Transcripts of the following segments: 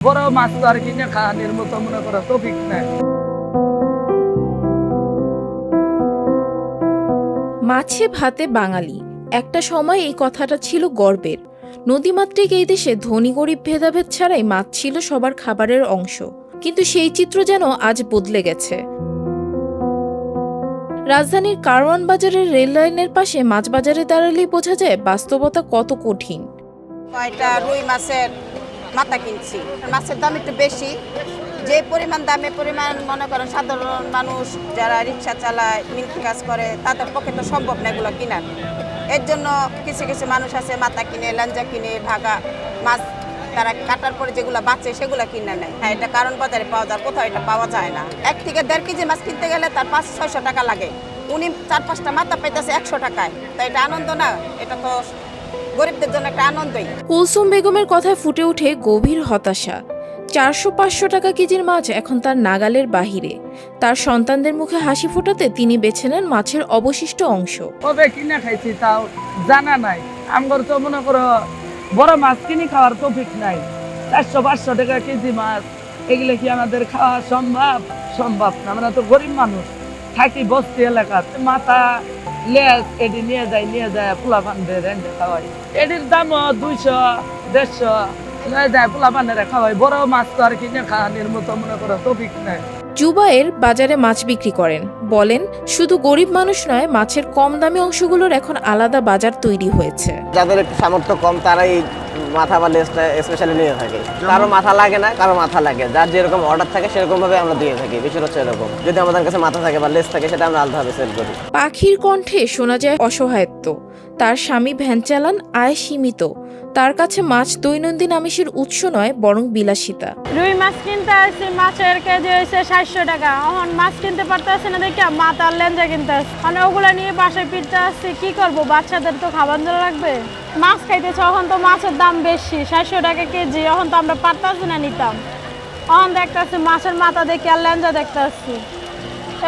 বড় মাছ তো আর কিনে খাওয়ানোর মতো মনে করা তৌফিক নাই। মাছে ভাতে বাঙালি, একটা সময় এই কথাটা ছিল গর্বের। নদীমাতৃক এই দেশে ধনী গরিব ভেদাভেদ ছাড়াই মাছ ছিল সবার খাবারের অংশ। কিন্তু সেই চিত্র যেন আজ বদলে গেছে। রাজধানীর কারওয়ান বাজারের রেল লাইনের পাশে মাছ বাজারে দাঁড়ালেই বোঝা যায় বাস্তবতা কত কঠিন। কয়টা রুই মাছের মাথা কিনছি, মাছের দাম একটু বেশি। যে পরিমাণ মনে করেন সাধারণ মানুষ যারা রিক্সা চালায়, মিল কাজ করে, তাদের পক্ষে তো সম্ভব না এগুলো কেনার। এর জন্য কিছু কিছু মানুষ আছে মাথা কিনে, লাঞ্জা কিনে, ভাগা মাছ তারা কাটার পরে যেগুলো বাঁচে সেগুলো কিনে নেয়। হ্যাঁ, এটা কারণ বাজারে পাওয়া যায়, কোথাও এটা পাওয়া যায় না। 1 থেকে 1.5 কেজি মাছ কিনতে গেলে তার 500-600 টাকা লাগে। উনি 4-5টা মাথা পাইতেছে 100 টাকায়। তাই এটা আনন্দ না, এটা তো গরিবদের জন্য একটা আনন্দই। কুলসুম বেগমের কথায় ফুটে ওঠে গভীর হতাশা। 400-500 টাকা কেজির মাছ এখন তার নাগালের বাহিরে। তার সন্তানদের মুখে হাসি ফোটাতে তিনি বেছে নেন মাছের অবশিষ্ট অংশ। কবে কিনে খাইছি তাও জানা নাই। আমার তো মনে করো বড় মাছ কিনে খাওয়ার তৌফিক নাই। 400-500 টাকা কেজি মাছ এগুলো কি আমাদের খাওয়া সম্ভব না। আমরা তো গরিব মানুষ, থাকি বস্তি এলাকাতে। মাথা লেজ এটি নিয়ে যায় পোলা পান্ডের রেন্ডে খাওয়াই। এটির দামও 200-150 যায় পোলা পান্ডেরা খাওয়াই। বড় মাছ তো আর কিনে খাওয়ানোর মতো মনে করো তৌফিক নাই। জুবায়ের বাজারে মাছ বিক্রি করেন, বলেন শুধু গরিব মানুষ নয়, মাছের কম দামি অংশগুলোর এখন আলাদা বাজার তৈরি হয়েছে। যাদের একটু সামর্থ্য কম তারাই মাথা বা লেজটা স্পেশালি নিয়ে থাকে। কারো মাথা লাগে না, কারো মাথা লাগে। যার যেরকম অর্ডার থাকে সেরকম ভাবে আমরা দিয়ে থাকি। বিষয় হচ্ছে এরকম, যদি আমাদের কাছে মাথা থাকে বা লেজ থাকে সেটা আমরা আলাদাভাবে সেল করি। পাখির কণ্ঠে শোনা যায় অসহায়ত্ব। তার স্বামী ভ্যান চালান, আয় সীমিত। তার কাছে মাছ দৈনন্দিন আমিষের উৎস নয়, বরং বিলাসিতা। রুই মাছ কিনতে আসছি, মাছের কেজি হয়েছে 700 টাকা। এখন মাছ কিনতে পারতেছি না দেখে মাথা লেঞ্জা কিনতে আসছি। মানে ওগুলা নিয়ে বাসায় ফিরতে আসছি, কি করবো, বাচ্চাদের তো খাবার দেওয়া লাগবে। মাছ খাইতেছে, এখন তো মাছের দাম বেশি, 700 টাকা কেজি। এখন তো আমরা পারতাছি না নিতাম। এখন দেখতেছি মাছের মাথা দেখে আর লেঞ্জা দেখতে আসছি,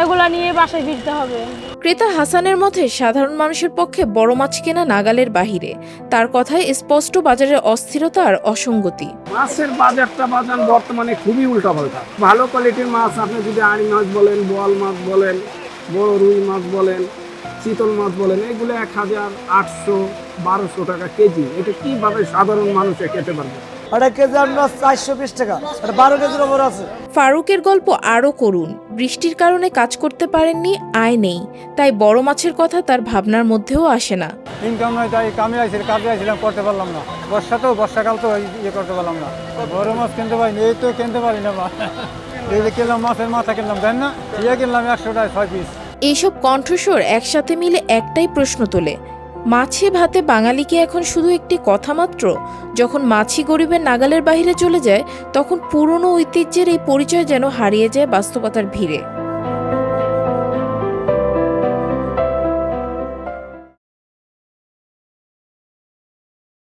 এগুলা নিয়ে বাসায় ফিরতে হবে। ক্রেতা হাসানের মতে সাধারণ মানুষের পক্ষে বড় মাছ কেনা নাগালের বাহিরে। তার কথায় স্পষ্ট বাজারের অস্থিরতা আর অসঙ্গতি। মাছের বাজার বর্তমানে খুবই উল্টাপাল্টা। ভালো কোয়ালিটির মাছ আপনি যদি আড়ি মাছ বলেন, বোয়াল মাছ বলেন, বড় রুই মাছ বলেন, চিতল মাছ বলেন, এগুলো 1800-1200 টাকা কেজি। এটা কিভাবে সাধারণ মানুষে খেতে পারবে? ফারুকের গল্প আরও করুন। বৃষ্টির কারণে কাজ করতে পারেননি, আয় নেই, তাই বড় মাছের কথা তার ভাবনার মধ্যেও আসে না। ইনকাম নয়, তাই কাজে আইছিলাম, করতে পারলাম না। বর্ষাকাল তো করতে পারলাম না। বড় মাছ কিনতে পারিনি, এই তো কিনতে পারি না। এই যে কিনলাম মাছের মাথা কিনলাম, দেন না, কিনলাম 100 টাকা 6 পিস। এইসব কণ্ঠস্বর একসাথে মিলে একটাই প্রশ্ন তোলে, মাছে ভাতে বাঙালি কি এখন শুধু একটি কথা মাত্র? যখন মাছি গরিবের নাগালের বাইরে চলে যায়, তখন পুরনো ঐতিহ্যের এই পরিচয় যেন হারিয়ে যায় বাস্তবতার ভিড়ে।